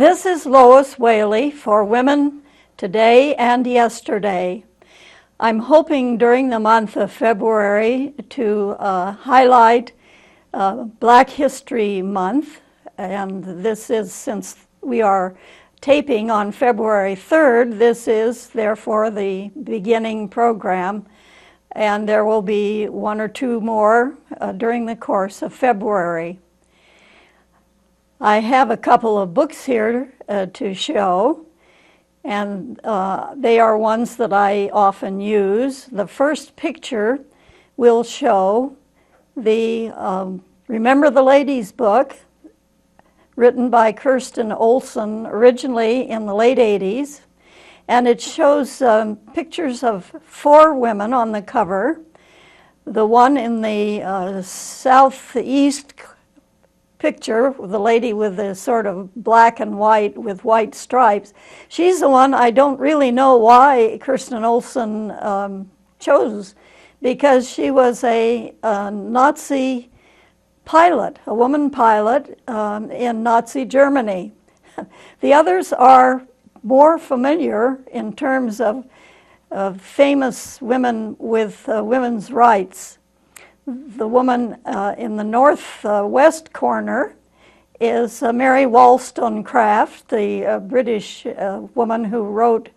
This is Lois Whaley for Women Today and Yesterday. I'm hoping during the month of February to highlight Black History Month, and this is, since we are taping on February 3rd, this is therefore the beginning program, and there will be one or two more during the course of February. I have a couple of books here to show, and they are ones that I often use. The first picture will show the Remember the Ladies book, written by Kirsten Olson, originally in the late 80s. And it shows pictures of 4 women on the cover. The one in the southeast picture, the lady with the sort of black and white with white stripes, she's the one I don't really know why Kirsten Olson chose, because she was a Nazi pilot, a woman pilot in Nazi Germany. The others are more familiar in terms of famous women with women's rights. The woman in the northwest corner is Mary Wollstonecraft, the British woman who wrote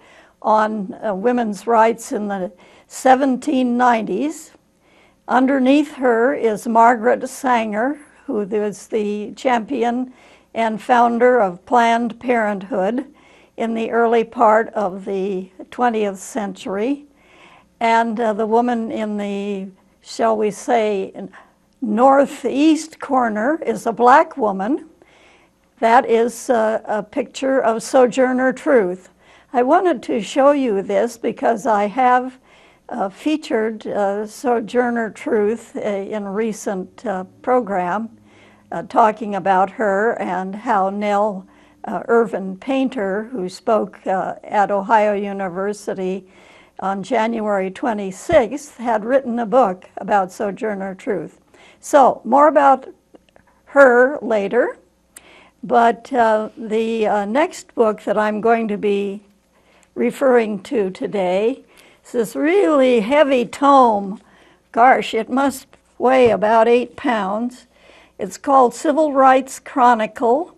on women's rights in the 1790s. Underneath her is Margaret Sanger, who is the champion and founder of Planned Parenthood in the early part of the 20th century. And the woman in the, shall we say, northeast corner is a black woman. That is a picture of Sojourner Truth. I wanted to show you this because I have featured Sojourner Truth in a recent program talking about her, and how Nell Irvin Painter, who spoke at Ohio University on January 26th, had written a book about Sojourner Truth. So, more about her later, but the next book that I'm going to be referring to today is this really heavy tome. Gosh, it must weigh about 8 pounds. It's called Civil Rights Chronicle,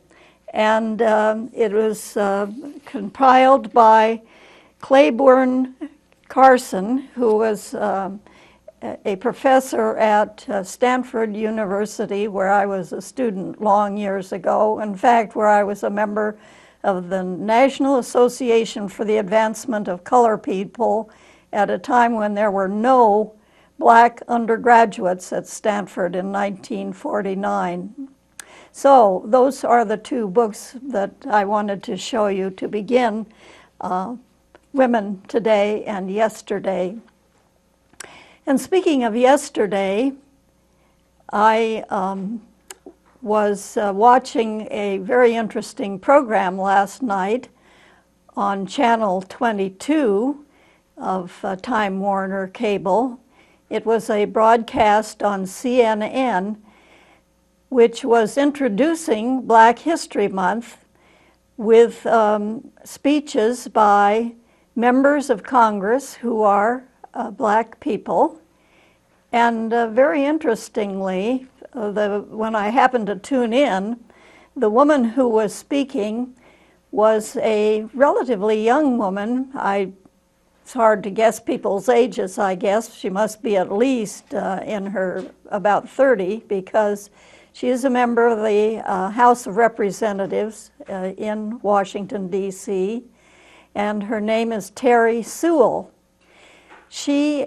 and it was compiled by Claiborne Carson, who was a professor at Stanford University, where I was a student long years ago. In fact, where I was a member of the National Association for the Advancement of Color People at a time when there were no black undergraduates at Stanford in 1949. So those are the 2 books that I wanted to show you to begin Women Today and Yesterday. And speaking of yesterday, I was watching a very interesting program last night on Channel 22 of Time Warner Cable. It was a broadcast on CNN, which was introducing Black History Month with speeches by members of Congress who are black people. And very interestingly, when I happened to tune in, the woman who was speaking was a relatively young woman. It's hard to guess people's ages, I guess. She must be at least in her about 30, because she is a member of the House of Representatives in Washington, D.C., and her name is Terry Sewell. She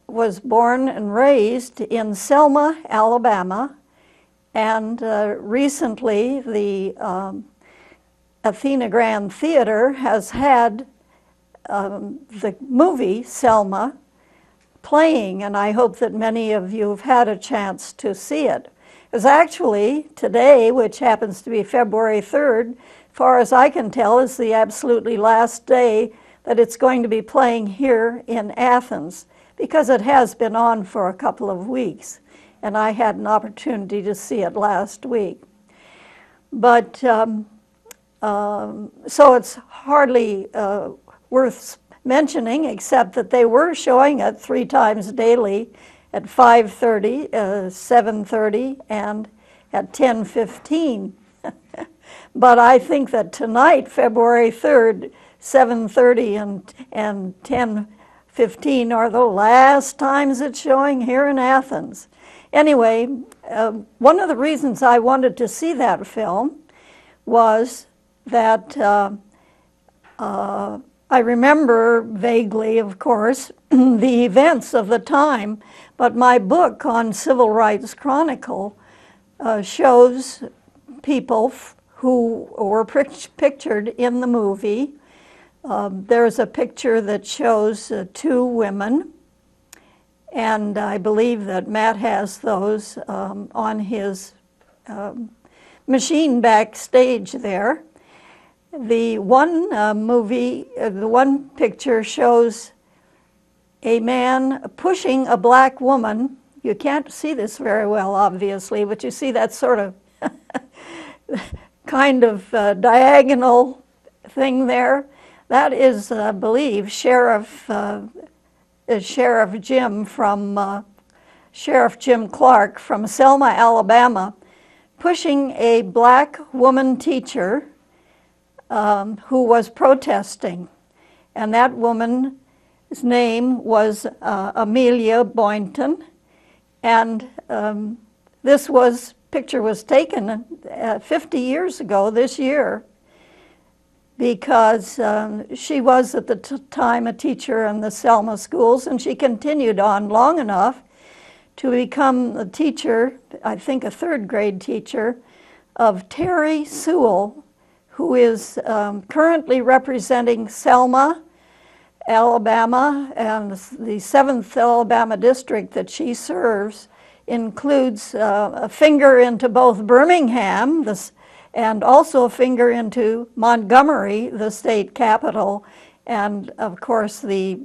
was born and raised in Selma, Alabama, and recently the Athena Grand Theater has had the movie Selma playing, and I hope that many of you have had a chance to see it. Because actually today, which happens to be February 3rd, far as I can tell, is the absolutely last day that it's going to be playing here in Athens, because it has been on for a couple of weeks, and I had an opportunity to see it last week. But So it's hardly worth mentioning, except that they were showing it 3 times daily at 5:30, 7:30, and at 10:15. But I think that tonight, February 3rd, 7:30 and 10:15 are the last times it's showing here in Athens. Anyway, one of the reasons I wanted to see that film was that I remember vaguely, of course, the events of the time, but my book on Civil Rights Chronicle shows people who were pictured in the movie. There's a picture that shows 2 women, and I believe that Matt has those on his machine backstage there. The one the one picture shows a man pushing a black woman. You can't see this very well, obviously, but you see that sort of kind of diagonal thing there. That is, I believe, Sheriff Jim Clark from Selma, Alabama, pushing a black woman teacher who was protesting. And that woman's name was Amelia Boynton. And this picture was taken 50 years ago this year, because she was at the time a teacher in the Selma schools, and she continued on long enough to become a teacher, I think a 3rd grade teacher, of Terry Sewell, who is currently representing Selma, Alabama, and the 7th Alabama district that she serves includes a finger into both Birmingham and also a finger into Montgomery, the state capital. And of course, the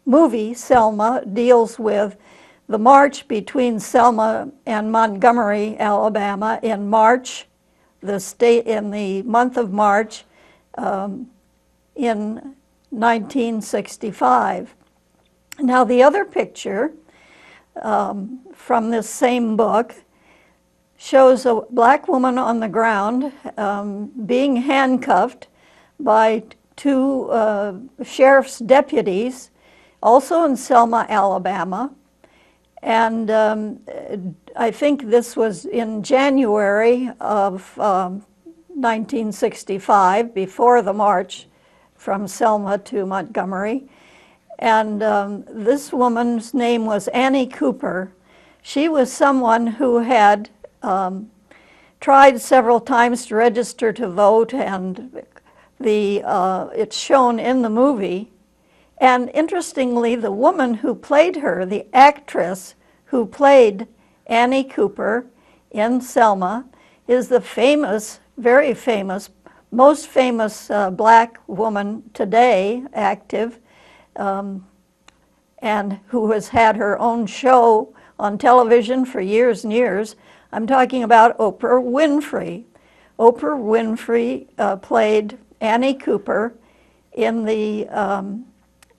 movie Selma deals with the march between Selma and Montgomery, Alabama, in March, in the month of March, in 1965. Now, the other picture from this same book shows a black woman on the ground being handcuffed by 2 sheriff's deputies, also in Selma, Alabama. And I think this was in January of 1965, before the march from Selma to Montgomery. And this woman's name was Annie Cooper. She was someone who had tried several times to register to vote, and it's shown in the movie. And interestingly, the woman who played her, the actress who played Annie Cooper in Selma, is the famous, very famous, most famous black woman today, active, and who has had her own show on television for years and years. I'm talking about Oprah Winfrey. Oprah Winfrey played Annie Cooper in the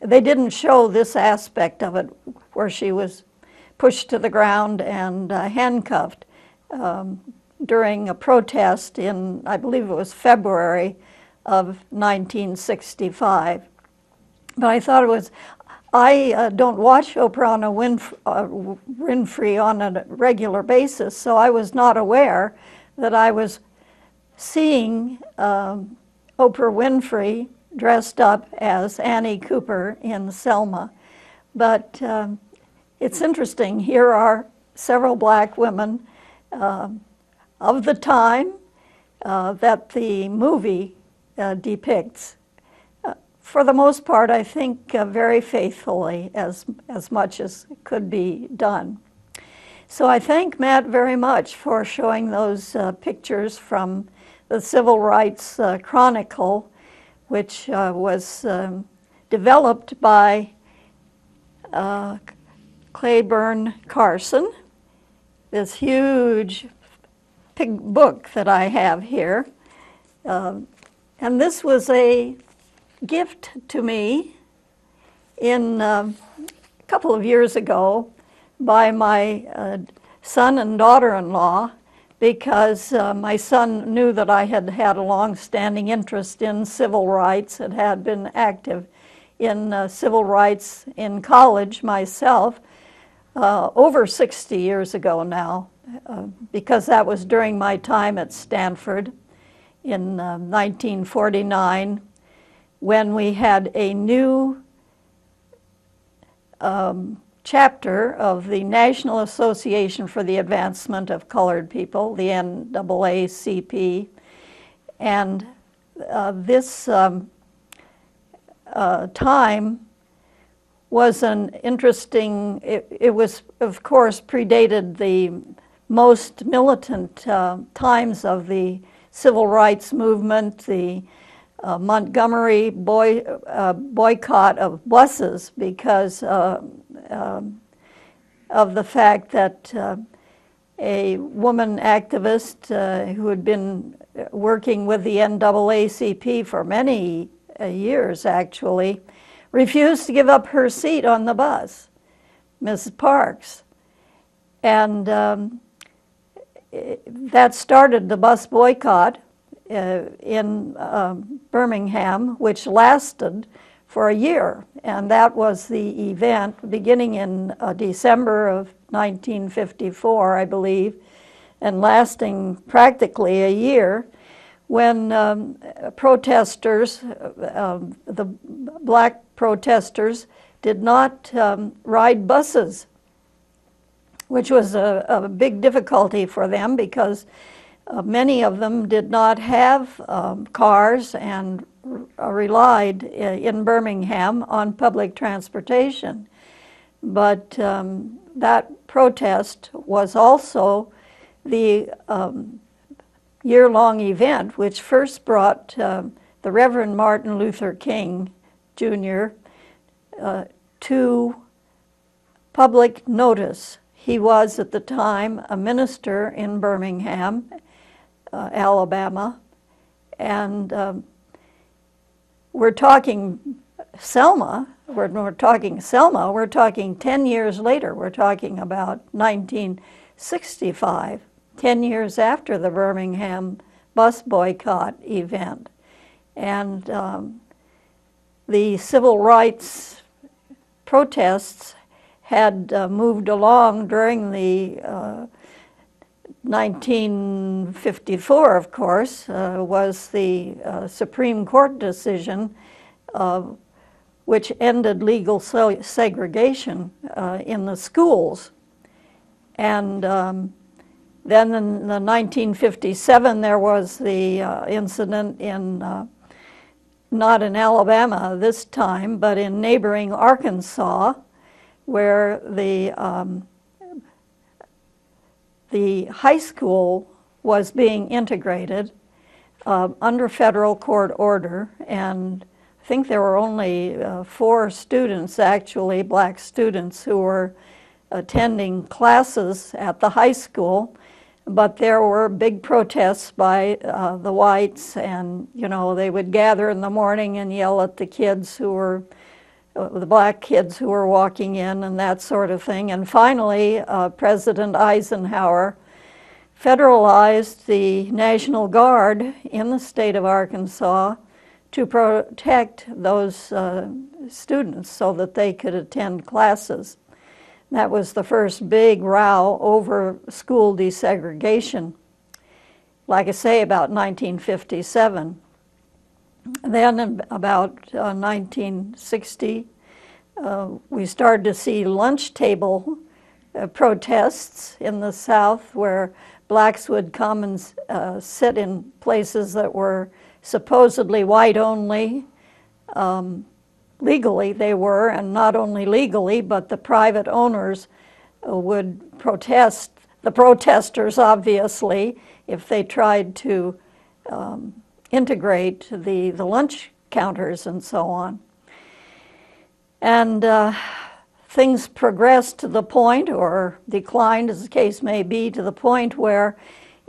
they didn't show this aspect of it, where she was pushed to the ground and handcuffed during a protest in, I believe it was February of 1965. But I thought it was, I don't watch Oprah Winfrey on a regular basis, so I was not aware that I was seeing Oprah Winfrey dressed up as Annie Cooper in Selma. But it's interesting. Here are several black women of the time that the movie depicts. For the most part, I think very faithfully, as much as could be done. So I thank Matt very much for showing those pictures from the Civil Rights Chronicle, which was developed by Claiborne Carson, this huge book that I have here. And this was a gift to me in a couple of years ago by my son and daughter-in-law, because my son knew that I had had a long-standing interest in civil rights and had been active in civil rights in college myself over 60 years ago now, because that was during my time at Stanford in 1949, when we had a new chapter of the National Association for the Advancement of Colored People, the NAACP, and this time was an interesting, it was, of course, predated the most militant times of the civil rights movement, the Montgomery boycott of buses, because of the fact that a woman activist who had been working with the NAACP for many years, actually, refused to give up her seat on the bus, Mrs. Parks. And that started the bus boycott in Birmingham, which lasted for a year. And that was the event beginning in December of 1954, I believe, and lasting practically a year, when protesters, the black protesters, did not ride buses, which was a big difficulty for them, because many of them did not have cars and relied in Birmingham on public transportation. But that protest was also the year-long event which first brought the Reverend Martin Luther King, Jr. To public notice. He was at the time a minister in Birmingham, Alabama, and we're talking Selma. When we're talking Selma, we're talking 10 years later. We're talking about 1965, 10 years after the Birmingham bus boycott event. And the civil rights protests had moved along during the 1954, of course, was the Supreme Court decision which ended legal segregation in the schools. And then in the 1957, there was the incident in, not in Alabama this time, but in neighboring Arkansas, where the high school was being integrated under federal court order, and I think there were only 4 students, actually, black students, who were attending classes at the high school, but there were big protests by the whites, and, you know, they would gather in the morning and yell at the kids who were, the black kids who were walking in and that sort of thing. And finally, President Eisenhower federalized the National Guard in the state of Arkansas to protect those students so that they could attend classes. That was the first big row over school desegregation, like I say, about 1957. Then in about 1960, we started to see lunch table protests in the South, where blacks would come and sit in places that were supposedly white only. Legally they were, and not only legally, but the private owners would protest, the protesters obviously, if they tried to integrate the lunch counters and so on. And things progressed to the point, or declined as the case may be, to the point where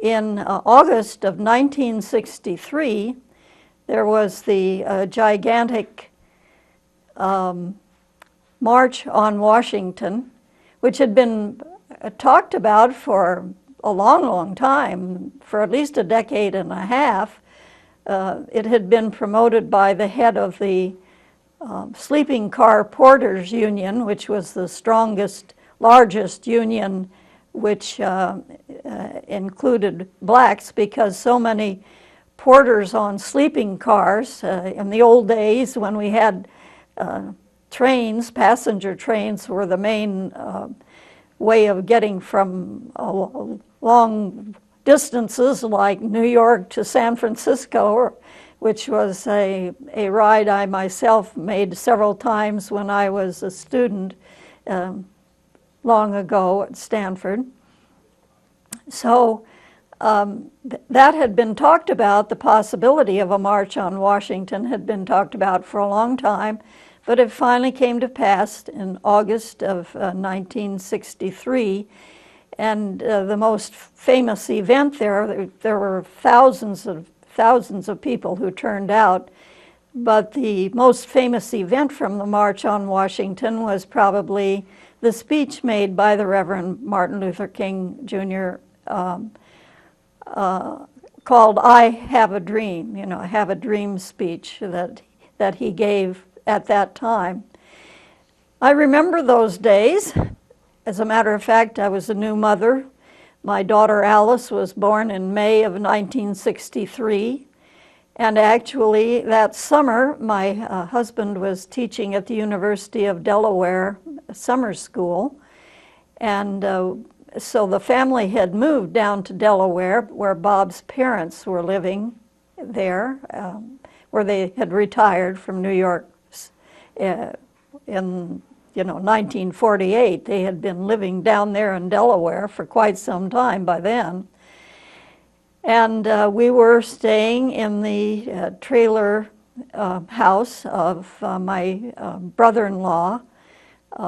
In August of 1963, there was the gigantic March on Washington, which had been talked about for a long, long time, for at least a decade and a half. It had been promoted by the head of the Sleeping Car Porters Union, which was the strongest, largest union, which included blacks, because so many porters on sleeping cars in the old days when we had trains, passenger trains were the main way of getting from long distances like New York to San Francisco, which was a ride I myself made several times when I was a student long ago at Stanford. So that had been talked about. The possibility of a march on Washington had been talked about for a long time, but it finally came to pass in August of 1963. And the most famous event there were thousands of people who turned out, but the most famous event from the March on Washington was probably the speech made by the Reverend Martin Luther King Jr. Called "I Have a Dream," I have a dream speech that he gave at that time. I remember those days. As a matter of fact, I was a new mother. My daughter Alice was born in May of 1963. And actually, that summer, my husband was teaching at the University of Delaware summer school. And so the family had moved down to Delaware, where Bob's parents were living there, where they had retired from New York in 1948. They had been living down there in Delaware for quite some time by then. And we were staying in the trailer house of my brother-in-law,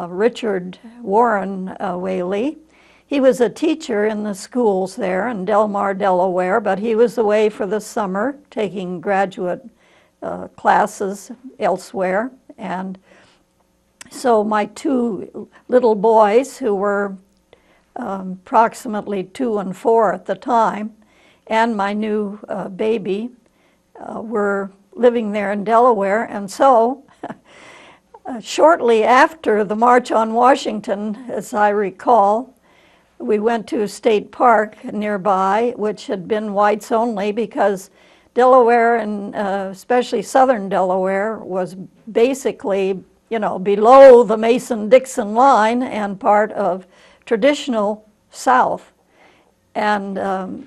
Richard Warren Whaley. He was a teacher in the schools there in Delmar, Delaware, but he was away for the summer taking graduate classes elsewhere. And so my two little boys, who were approximately 2 and 4 at the time, and my new baby were living there in Delaware. And so shortly after the March on Washington, as I recall, we went to a state park nearby, which had been whites only, because Delaware, and especially southern Delaware, was basically below the Mason-Dixon line and part of traditional South. And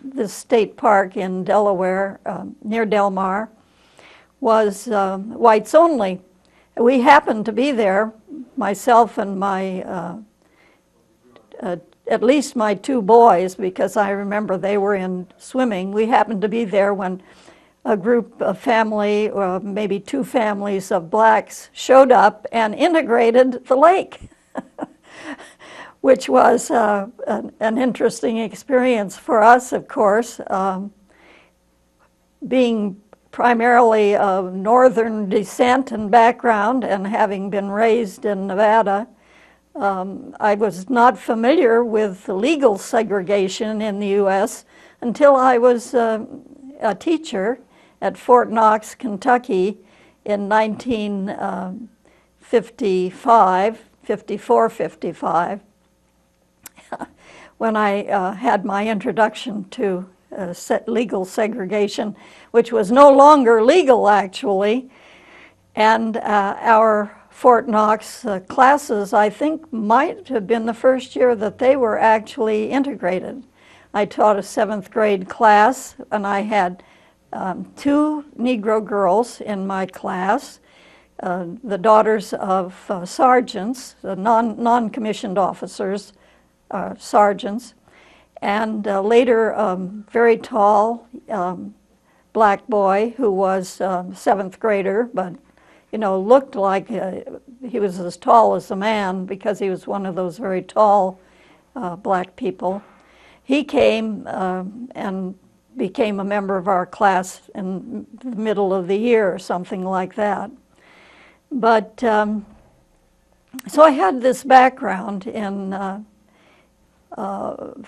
this state park in Delaware, near Delmar, was whites only. We happened to be there, myself and my, at least my 2 boys, because I remember they were in swimming. We happened to be there when a group of family, or maybe 2 families of blacks, showed up and integrated the lake, which was an interesting experience for us, of course. Being primarily of northern descent and background, and having been raised in Nevada, I was not familiar with legal segregation in the U.S. until I was a teacher at Fort Knox, Kentucky in 1955, when I had my introduction to legal segregation, which was no longer legal, actually. And our Fort Knox classes, I think, might have been the first year that they were actually integrated. I taught a 7th grade class, and I had 2 Negro girls in my class, the daughters of sergeants, non-commissioned officers, sergeants, and later very tall black boy who was 7th grader, but looked like he was as tall as a man, because he was one of those very tall black people. he came and became a member of our class in the middle of the year or something like that. But so I had this background in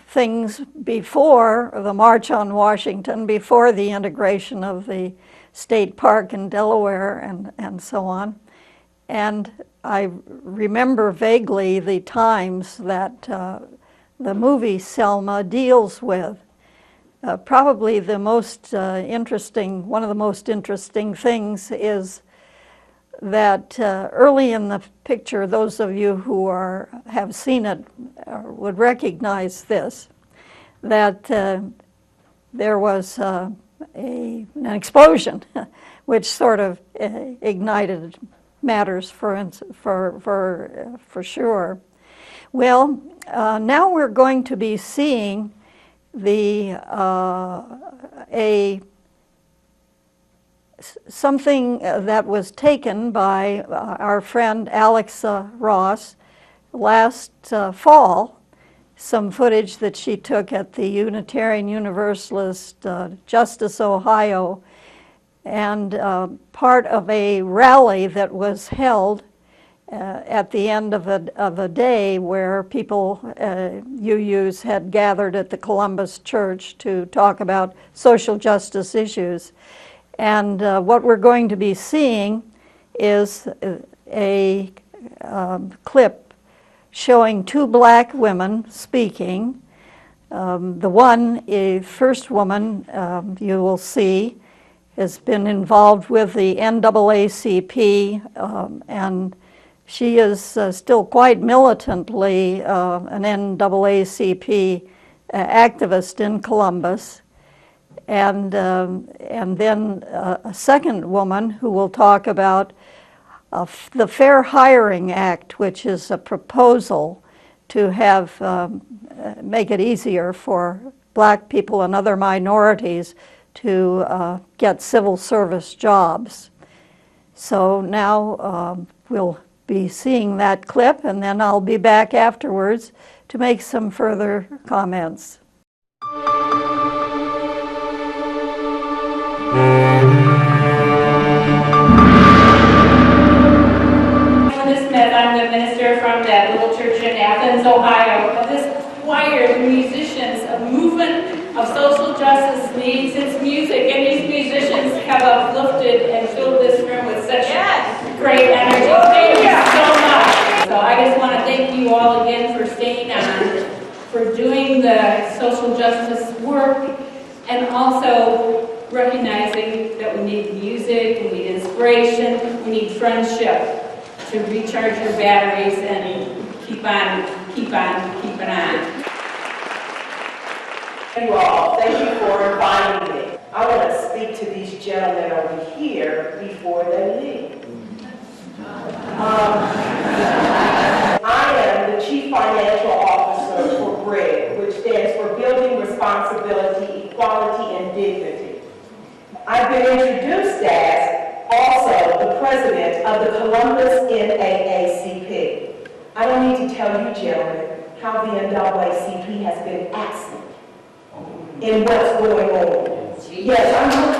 things before the March on Washington, before the integration of the state park in Delaware and so on. And I remember vaguely the times that the movie Selma deals with. Probably the most interesting, one of the most interesting things is that early in the picture, those of you who have seen it would recognize this, that there was an explosion which sort of ignited matters for sure. Well, now we're going to be seeing something that was taken by our friend Alexa Ross last fall, some footage that she took at the Unitarian Universalist Justice, Ohio, and part of a rally that was held at the end of a day where people, UUs, had gathered at the Columbus Church to talk about social justice issues. And what we're going to be seeing is a clip showing two black women speaking. The first woman you will see has been involved with the NAACP, and she is still quite militantly an NAACP activist in Columbus. And then a second woman who will talk about the Fair Hiring Act, which is a proposal to make it easier for black people and other minorities to get civil service jobs. So now we'll be seeing that clip, and then I'll be back afterwards to make some further comments. I'm the minister from that little church in Athens, Ohio. But this choir of musicians, a movement of social justice needs its music, and these musicians have uplifted and filled this room with such great energy. Thank you so much. So I just want to thank you all again for staying on, for doing the social justice work, and also recognizing that we need music, we need inspiration, we need friendship to recharge your batteries and keep on. You all, thank you for inviting me. I want to speak to these gentlemen over here before they leave. I am the Chief Financial Officer for BRIG, which stands for Building Responsibility, Equality, and Dignity. I've been introduced as also the president of the Columbus NAACP. I don't need to tell you, gentlemen, how the NAACP has been absent in what's going on. Yes,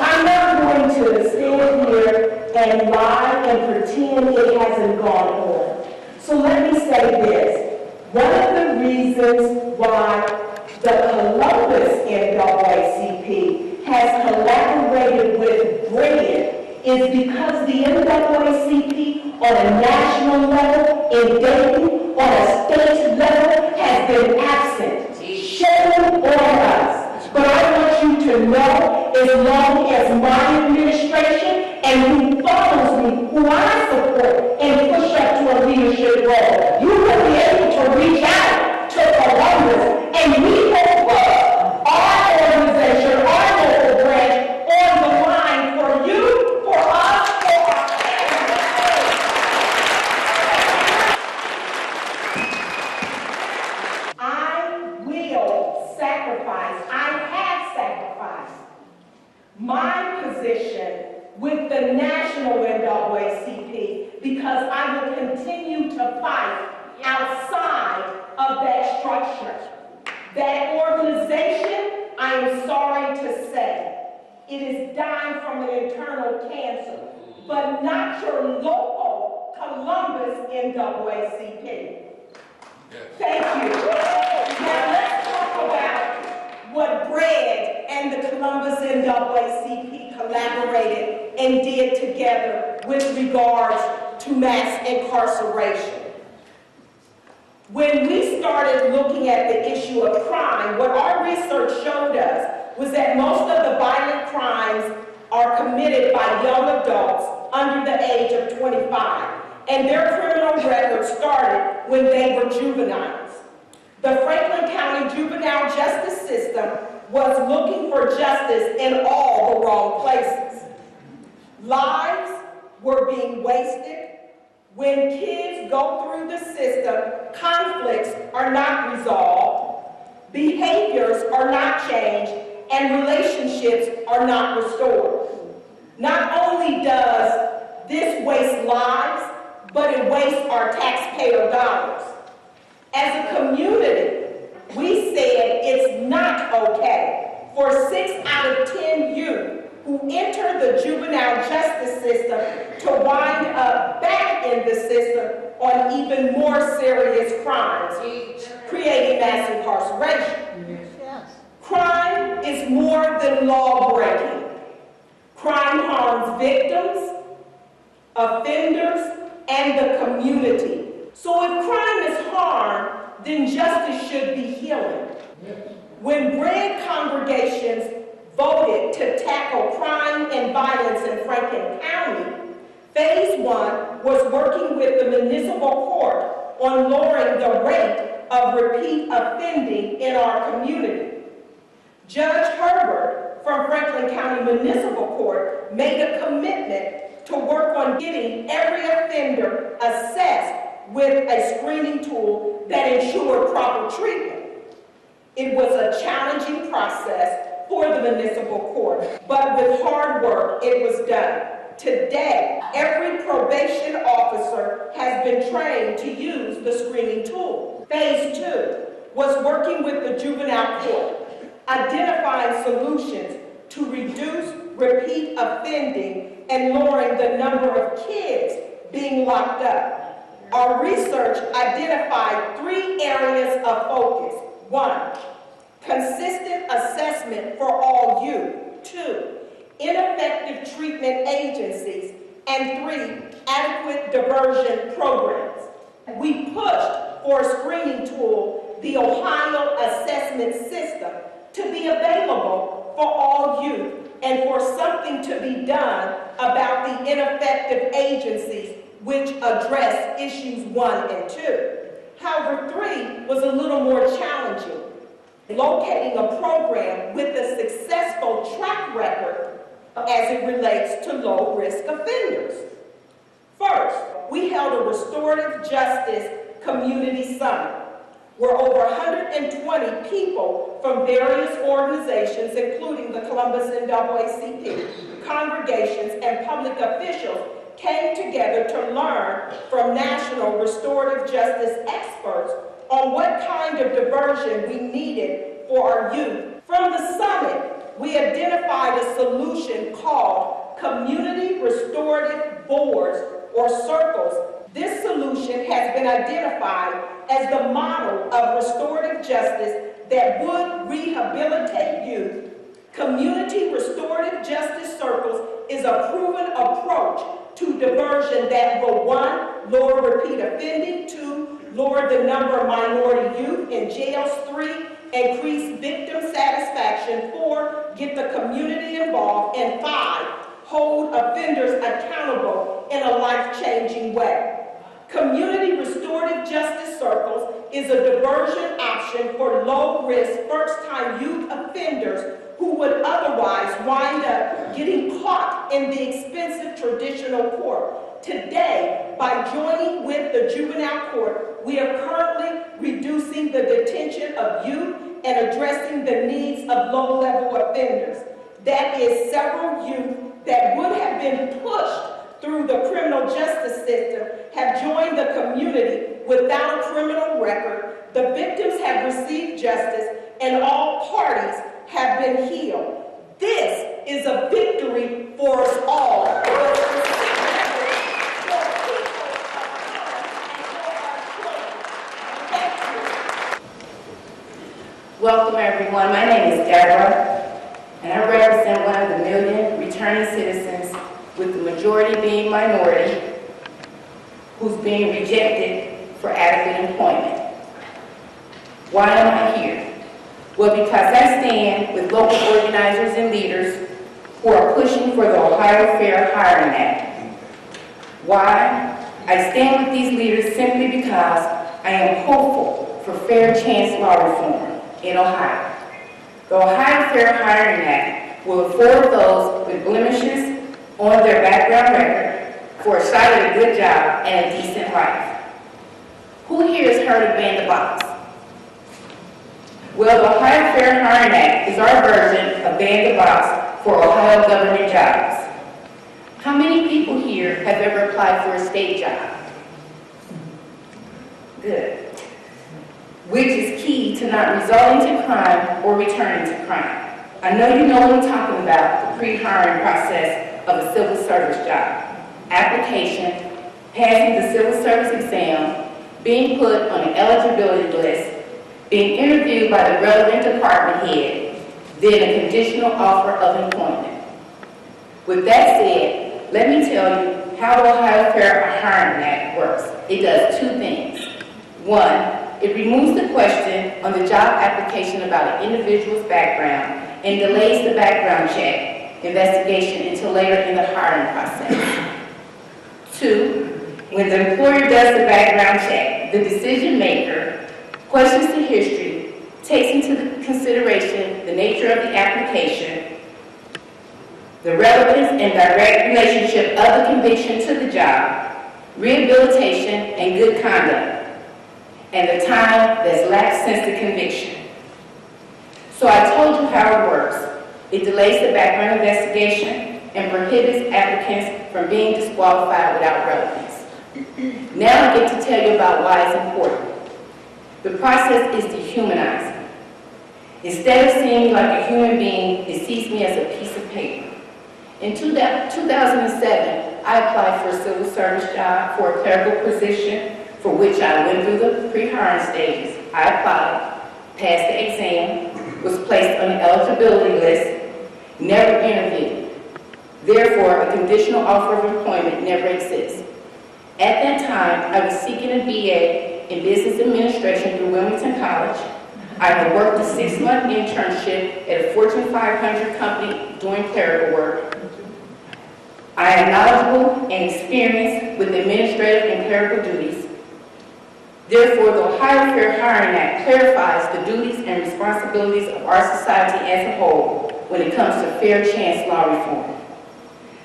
I'm not going to stand here and lie and pretend it hasn't gone on. So let me say this. One of the reasons why the Columbus NAACP has collaborated with BRIG is because the NAACP on a national level, in Dayton, on a state level, has been absent. Shame on us. But I want you to know, as long as my administration and who follows me, who I support and push up to a leadership role, you will be able to reach out to Columbus, and we will put our organization, our local branch, on the line for you, for us, for our families. I will sacrifice, I have sacrificed my position with the national NAACP because I will continue to fight outside of that structure. That organization, I am sorry to say, it is dying from an internal cancer, but not your local Columbus NAACP. Thank you. Now let's talk about what BREAD and the Columbus NAACP collaborated and did together with regards to mass incarceration. When we started looking at the issue of crime, what our research showed us was that most of the violent crimes are committed by young adults under the age of 25. And their criminal record started when they were juveniles. The Franklin County juvenile justice system was looking for justice in all the wrong places. Lives were being wasted. When kids go through the system, conflicts are not resolved, behaviors are not changed, and relationships are not restored. Not only does this waste lives, but it wastes our taxpayer dollars. As a community, we said it's not okay for 6 out of 10 youth who enter the juvenile justice system to wind up back in the system on even more serious crimes, creating mass incarceration. Crime is more than law breaking. Crime harms victims, offenders, and the community. So if crime is harm, then justice should be healing. When BREAD congregations voted to tackle crime and violence in Franklin County, Phase 1 was working with the municipal court on lowering the rate of repeat offending in our community. Judge Herbert from Franklin County Municipal Court made a commitment to work on getting every offender assessed with a screening tool that ensured proper treatment. It was a challenging process for the municipal court, but with hard work, it was done. Today, every probation officer has been trained to use the screening tool. Phase 2 was working with the juvenile court, identifying solutions to reduce repeat offending and lowering the number of kids being locked up. Our research identified 3 areas of focus. 1, consistent assessment for all youth. 2, ineffective treatment agencies. And 3, adequate diversion programs. We pushed for a screening tool, the Ohio assessment system, to be available for all youth and for something to be done about the ineffective agencies which address issues 1 and 2. However, 3 was a little more challenging, locating a program with a successful track record as it relates to low-risk offenders. First, we held a restorative justice community summit where over 120 people from various organizations, including the Columbus NAACP, congregations, and public officials, came together to learn from national restorative justice experts on what kind of diversion we needed for our youth. From the summit, we identified a solution called Community Restorative Boards or Circles. This solution has been identified as the model of restorative justice that would rehabilitate youth. Community Restorative Justice Circles is a proven approach to diversion that will 1, lower repeat offending, 2, lower the number of minority youth in jails, 3, increase victim satisfaction, 4, get the community involved, and 5, hold offenders accountable in a life-changing way. Community Restorative Justice Circles is a diversion option for low-risk, first-time youth offenders who would otherwise wind up getting caught in the expensive traditional court. Today, by joining with the juvenile court, we are currently reducing the detention of youth and addressing the needs of low-level offenders. That is, several youth that would have been pushed through the criminal justice system have joined the community without a criminal record. The victims have received justice Welcome everyone. My name is Deborah, and I represent one of the million returning citizens, with the majority being minority, who's being rejected for adequate employment. Why am I here? Well, because I stand with local organizers and leaders who are pushing for the Ohio Fair Hiring Act. Why? I stand with these leaders simply because I am hopeful for fair chance law reform in Ohio. The Ohio Fair Hiring Act will afford those with blemishes on their background record for a shot at a good job and a decent life. Who here has heard of Ban the Box? Well, the Ohio Fair Hiring Act is our version of Ban the Box for Ohio government jobs. How many people here have ever applied for a state job? Good. Which is key to not resulting to crime or returning to crime. I know you know what I'm talking about, the pre-hiring process of a civil service job. Application, passing the civil service exam, being put on an eligibility list, being interviewed by the relevant department head, then a conditional offer of employment. With that said, let me tell you how the Ohio Fair Hiring Act works. It does two things. One, it removes the question on the job application about an individual's background and delays the background check investigation until later in the hiring process. Two, when the employer does the background check, the decision maker questions the history, takes into consideration the nature of the application, the relevance and direct relationship of the conviction to the job, rehabilitation and good conduct, and the time that's lapsed since the conviction. So I told you how it works. It delays the background investigation and prohibits applicants from being disqualified without relevance. Now I get to tell you about why it's important. The process is dehumanizing. Instead of seeing me like a human being, it sees me as a piece of paper. In 2007, I applied for a civil service job for a clerical position, for which I went through the pre-hiring stages. I applied, passed the exam, was placed on the eligibility list, never interviewed. Therefore, a conditional offer of employment never exists. At that time, I was seeking a BA in Business Administration through Wilmington College. I had worked a 6-month internship at a Fortune 500 company doing clerical work. I am knowledgeable and experienced with administrative and clerical duties. Therefore, the Ohio Fair Hiring Act clarifies the duties and responsibilities of our society as a whole when it comes to fair chance law reform.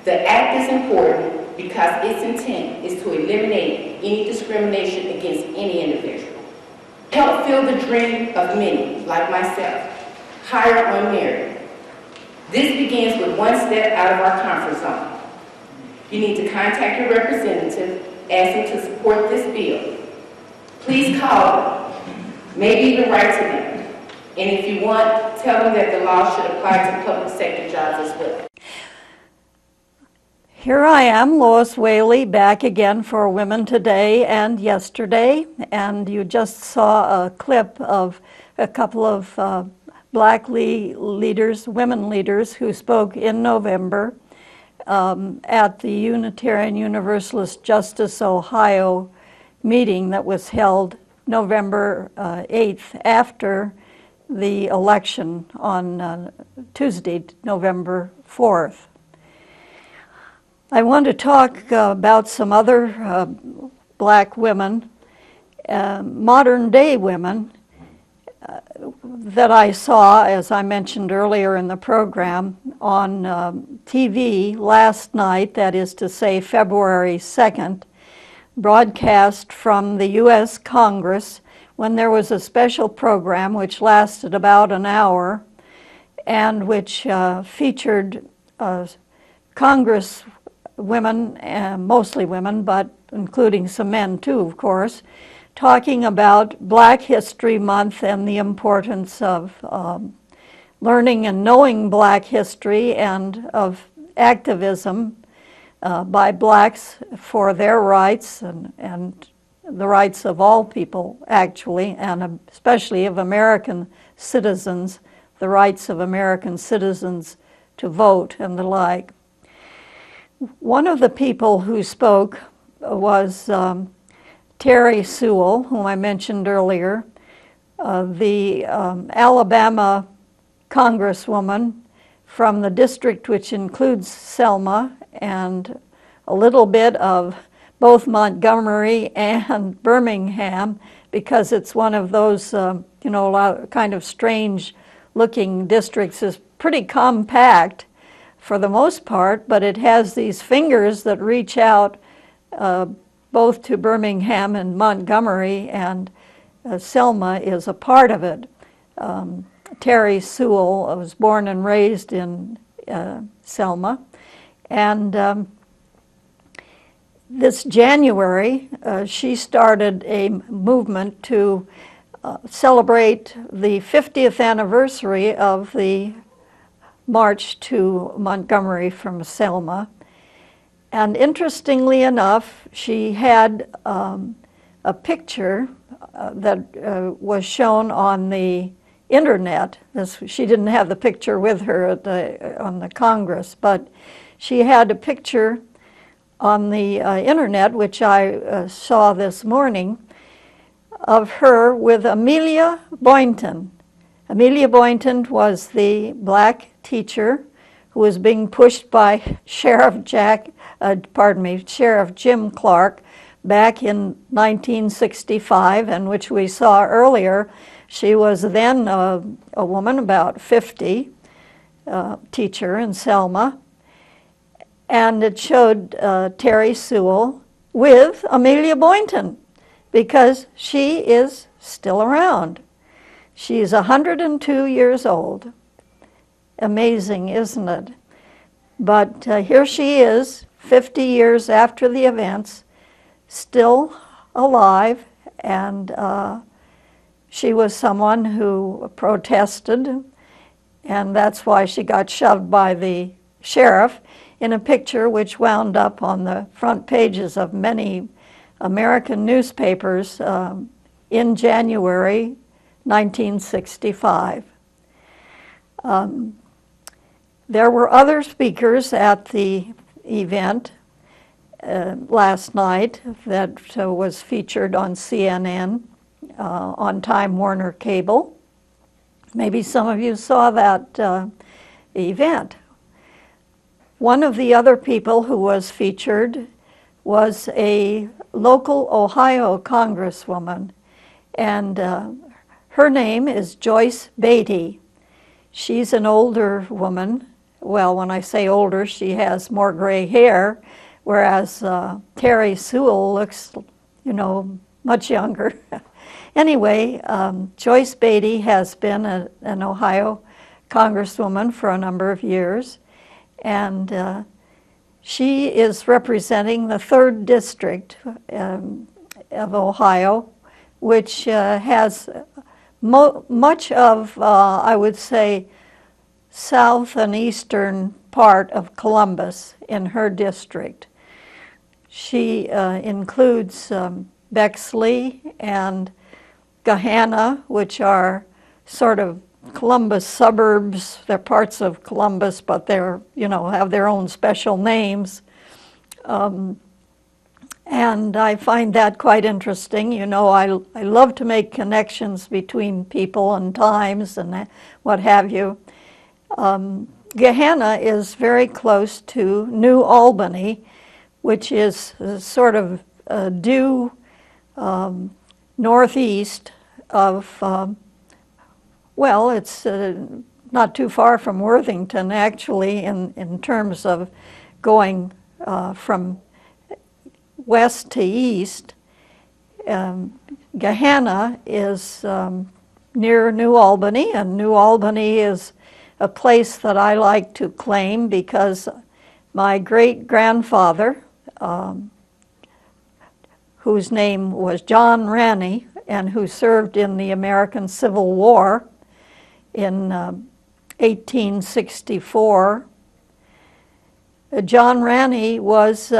The act is important because its intent is to eliminate any discrimination against any individual. Help fill the dream of many, like myself, hire on merit. This begins with one step out of our comfort zone. You need to contact your representative, ask them to support this bill. Please call them, maybe even write to them. And if you want, tell them that the law should apply to public sector jobs as well. Here I am, Lois Whaley, back again for Women Today and Yesterday. And you just saw a clip of a couple of black leaders, women leaders, who spoke in November at the Unitarian Universalist Justice Ohio meeting that was held November 8th after the election on Tuesday, November 4th. I want to talk about some other black women, modern day women, that I saw, as I mentioned earlier in the program, on TV last night, that is to say February 2nd, broadcast from the U.S. Congress, when there was a special program which lasted about an hour and which featured Congress women, mostly women, but including some men too, of course, talking about Black History Month and the importance of learning and knowing Black history and of activism by blacks for their rights and the rights of all people, actually, and especially of American citizens, the rights of American citizens to vote and the like. One of the people who spoke was Terry Sewell, whom I mentioned earlier, the Alabama congresswoman from the district which includes Selma and a little bit of both Montgomery and Birmingham, because it's one of those, kind of strange looking districts. Is pretty compact for the most part, but it has these fingers that reach out both to Birmingham and Montgomery, and Selma is a part of it. Terry Sewell was born and raised in Selma, and this January she started a movement to celebrate the 50th anniversary of the march to Montgomery from Selma. And interestingly enough, she had a picture that was shown on the internet. She didn't have the picture with her on the Congress, but she had a picture on the internet, which I saw this morning, of her with Amelia Boynton. Amelia Boynton was the black teacher who was being pushed by Sheriff Jim Clark back in 1965, and which we saw earlier. She was then a woman about 50, teacher in Selma, and it showed Terry Sewell with Amelia Boynton, because she is still around. She's 102 years old. Amazing, isn't it? But here she is, 50 years after the events, still alive, and she was someone who protested, and that's why she got shoved by the sheriff in a picture which wound up on the front pages of many American newspapers in January 1965. There were other speakers at the event last night that was featured on CNN, on Time Warner Cable. Maybe some of you saw that event. One of the other people who was featured was a local Ohio congresswoman, and her name is Joyce Beatty. She's an older woman. Well, when I say older, she has more gray hair, whereas Terry Sewell looks, much younger. Anyway, Joyce Beatty has been an Ohio congresswoman for a number of years, and she is representing the 3rd District of Ohio, which has much of, I would say, south and eastern part of Columbus in her district. She includes Bexley and Gahanna, which are sort of Columbus suburbs. They're parts of Columbus, but they're, have their own special names. And I find that quite interesting. I love to make connections between people and times and what have you. Gahanna is very close to New Albany, which is sort of due northeast of, it's not too far from Worthington, actually, in terms of going from west to east. Gahanna is near New Albany, and New Albany is a place that I like to claim because my great-grandfather, whose name was John Ranney, and who served in the American Civil War in 1864, John Ranney was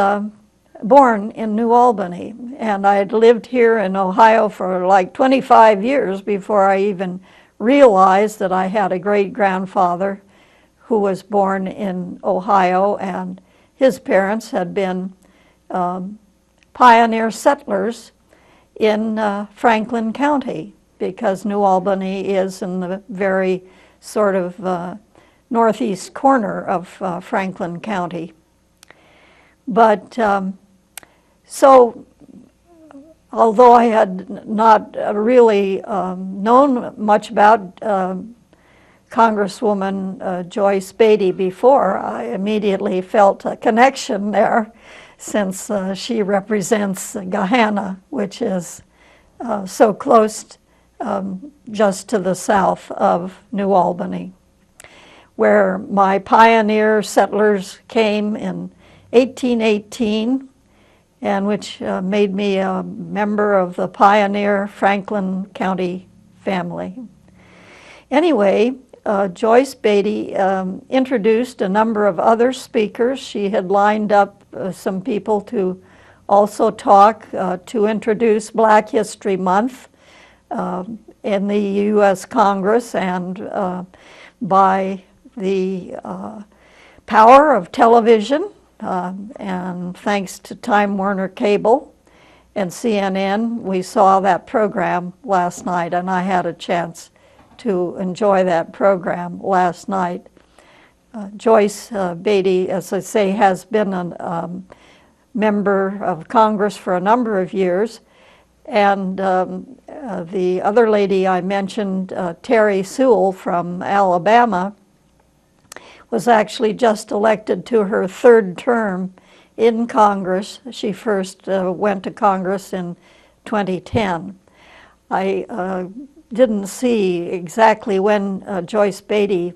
born in New Albany, and I had lived here in Ohio for like 25 years before I even realize that I had a great-grandfather who was born in Ohio, and his parents had been pioneer settlers in Franklin County, because New Albany is in the very sort of northeast corner of Franklin County. But so although I had not really known much about Congresswoman Joyce Beatty before, I immediately felt a connection there, since she represents Gahanna, which is so close just to the south of New Albany, where my pioneer settlers came in 1818, and which made me a member of the pioneer Franklin County family. Anyway, Joyce Beatty introduced a number of other speakers. She had lined up some people to also talk to introduce Black History Month in the U.S. Congress, and by the power of television, and thanks to Time Warner Cable and CNN, we saw that program last night, and I had a chance to enjoy that program last night. Joyce Beatty, as I say, has been a member of Congress for a number of years, and the other lady I mentioned, Terry Sewell from Alabama, was actually just elected to her third term in Congress. She first went to Congress in 2010. I didn't see exactly when Joyce Beatty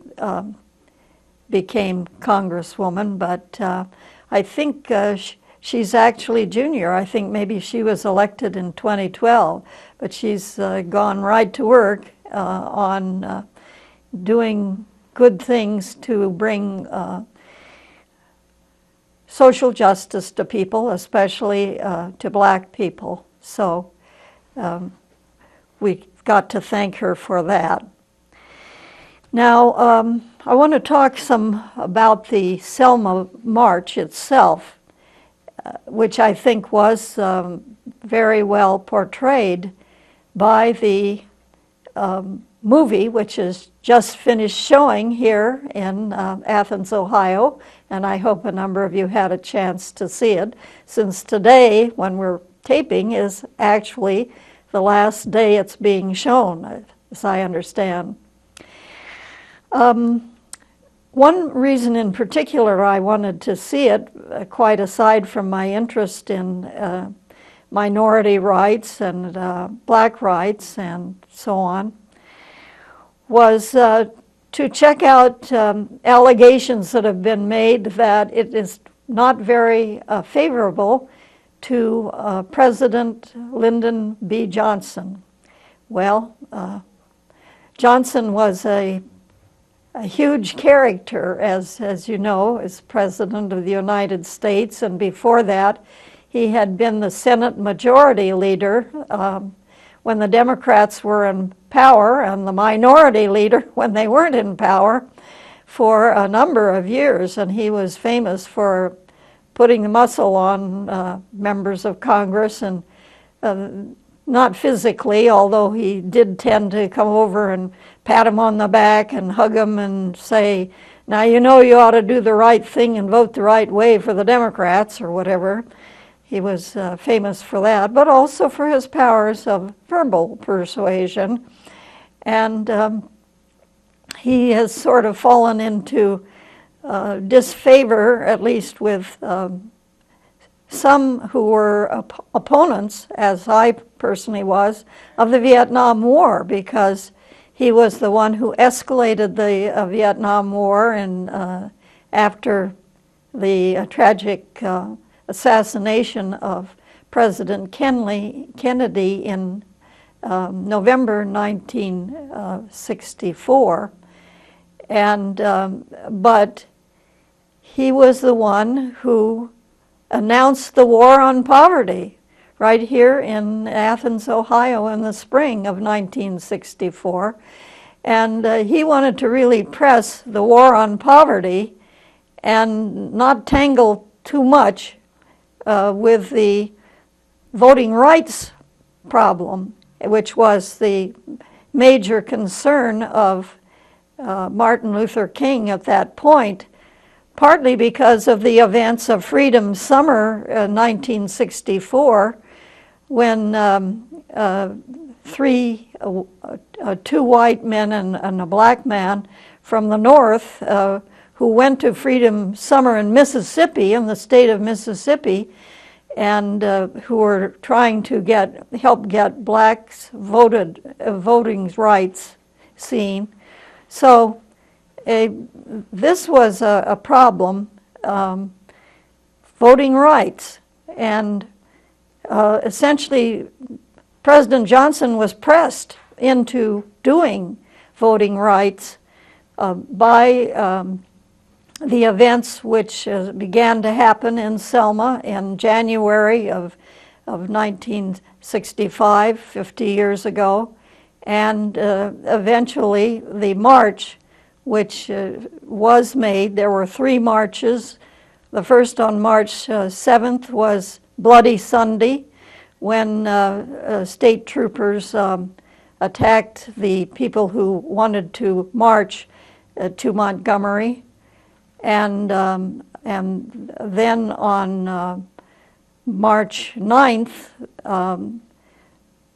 became Congresswoman, but I think she's actually junior. I think maybe she was elected in 2012, but she's gone right to work on doing good things to bring social justice to people, especially to Black people. So we got to thank her for that. Now, I want to talk some about the Selma March itself, which I think was very well portrayed by the movie, which is just finished showing here in Athens, Ohio, and I hope a number of you had a chance to see it, since today, when we're taping, is actually the last day it's being shown, as I understand. One reason in particular I wanted to see it, quite aside from my interest in minority rights and Black rights and so on, was to check out allegations that have been made that it is not very favorable to President Lyndon B. Johnson. Well, Johnson was a huge character, as you know, as President of the United States, and before that he had been the Senate Majority Leader when the Democrats were in power, and the Minority Leader when they weren't in power, for a number of years, and he was famous for putting the muscle on members of Congress, and not physically, although he did tend to come over and pat him on the back and hug him and say, now you know you ought to do the right thing and vote the right way for the Democrats, or whatever. He was famous for that, but also for his powers of verbal persuasion. And he has sort of fallen into disfavor, at least with some who were opponents, as I personally was, of the Vietnam War, because he was the one who escalated the Vietnam War, and after the tragic assassination of President Kennedy in November 1964. And but he was the one who announced the war on poverty right here in Athens, Ohio in the spring of 1964. And he wanted to really press the war on poverty and not tangle too much with the voting rights problem, which was the major concern of Martin Luther King at that point, partly because of the events of Freedom Summer 1964, when two white men and a black man from the North who went to Freedom Summer in Mississippi, in the state of Mississippi, and who were trying to help get blacks voting rights seen. So this was a problem, voting rights, and essentially President Johnson was pressed into doing voting rights by the events which began to happen in Selma in January of 1965, 50 years ago, and eventually the march which was made. There were 3 marches. The first on March 7th was Bloody Sunday, when state troopers attacked the people who wanted to march to Montgomery. And then on March 9th,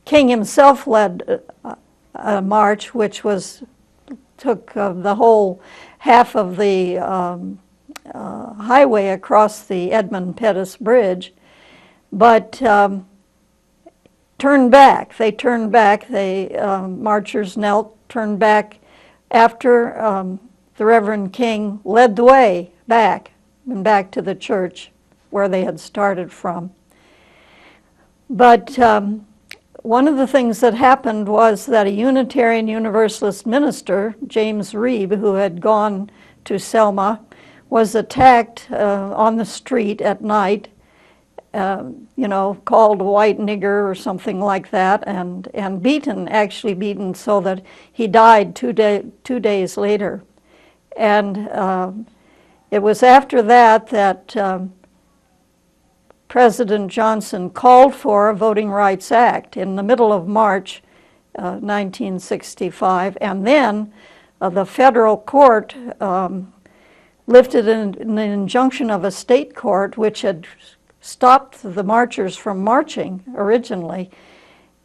King himself led a march which took the whole half of the highway across the Edmund Pettus Bridge, but turned back. They turned back. Marchers knelt, turned back after the Reverend King led the way back to the church where they had started from. But one of the things that happened was that a Unitarian Universalist minister, James Reeb, who had gone to Selma, was attacked on the street at night, called a white nigger or something like that, and actually beaten so that he died 2 days later. And it was after that President Johnson called for a Voting Rights Act in the middle of March 1965, and then the federal court lifted an injunction of a state court which had stopped the marchers from marching originally.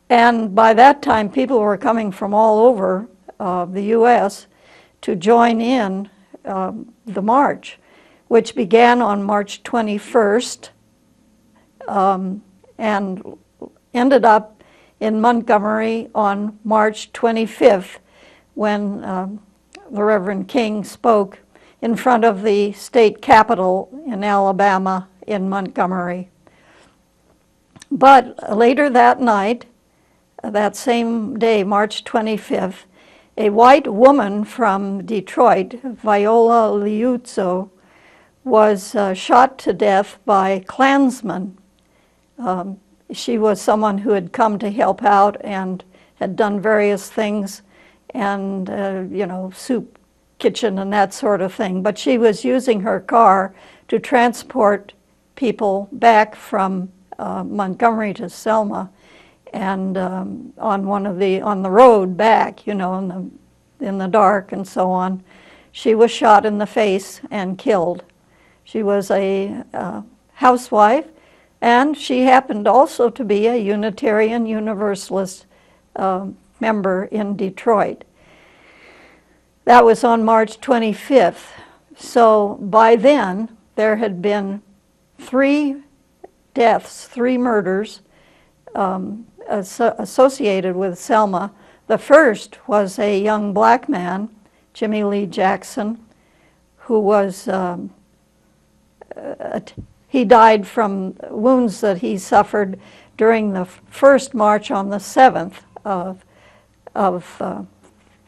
And by that time, people were coming from all over the U.S. to join in the march, which began on March 21st and ended up in Montgomery on March 25th, when the Reverend King spoke in front of the state capitol in Alabama in Montgomery. But later that night, that same day, March 25th, a white woman from Detroit, Viola Liuzzo, was shot to death by Klansmen. She was someone who had come to help out and had done various things, and soup kitchen and that sort of thing. But she was using her car to transport people back from Montgomery to Selma, and on the road back, in the dark and so on, she was shot in the face and killed. She was a housewife, and she happened also to be a Unitarian Universalist member in Detroit. That was on March 25th. So by then, there had been 3 deaths, 3 murders associated with Selma. The first was a young black man, Jimmy Lee Jackson, who was, he died from wounds that he suffered during the first march on the 7th of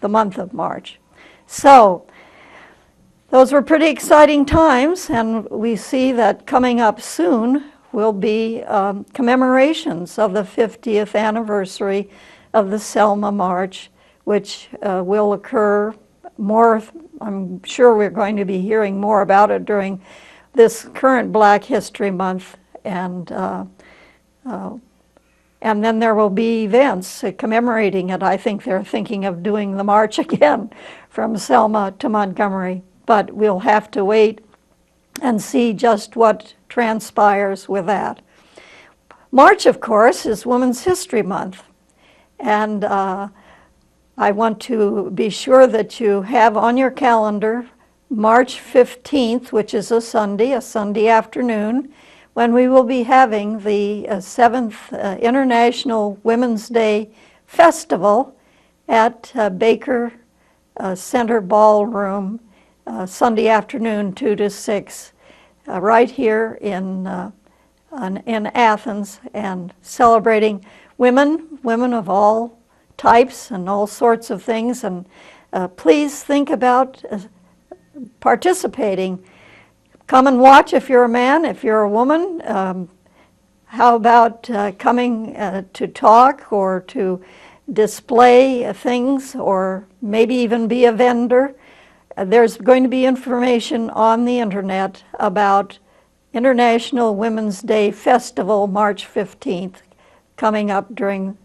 the month of March. So those were pretty exciting times, and we see that coming up soon will be commemorations of the 50th anniversary of the Selma March, which will occur more. I'm sure we're going to be hearing more about it during this current Black History Month, and then there will be events commemorating it. I think they're thinking of doing the march again from Selma to Montgomery, but we'll have to wait and see just what transpires with that. March, of course, is Women's History Month, and I want to be sure that you have on your calendar March 15th, which is a Sunday afternoon, when we will be having the 7th International Women's Day Festival at Baker Center Ballroom, Sunday afternoon, 2 to 6, right here in Athens, and celebrating women of all types and all sorts of things. And please think about participating. Come and watch if you're a man, if you're a woman. How about coming to talk or to display things, or maybe even be a vendor? There's going to be information on the internet about International Women's Day Festival, March 15th, coming up during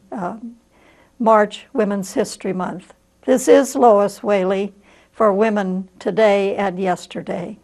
March Women's History Month. This is Lois Whaley for Women Today and Yesterday.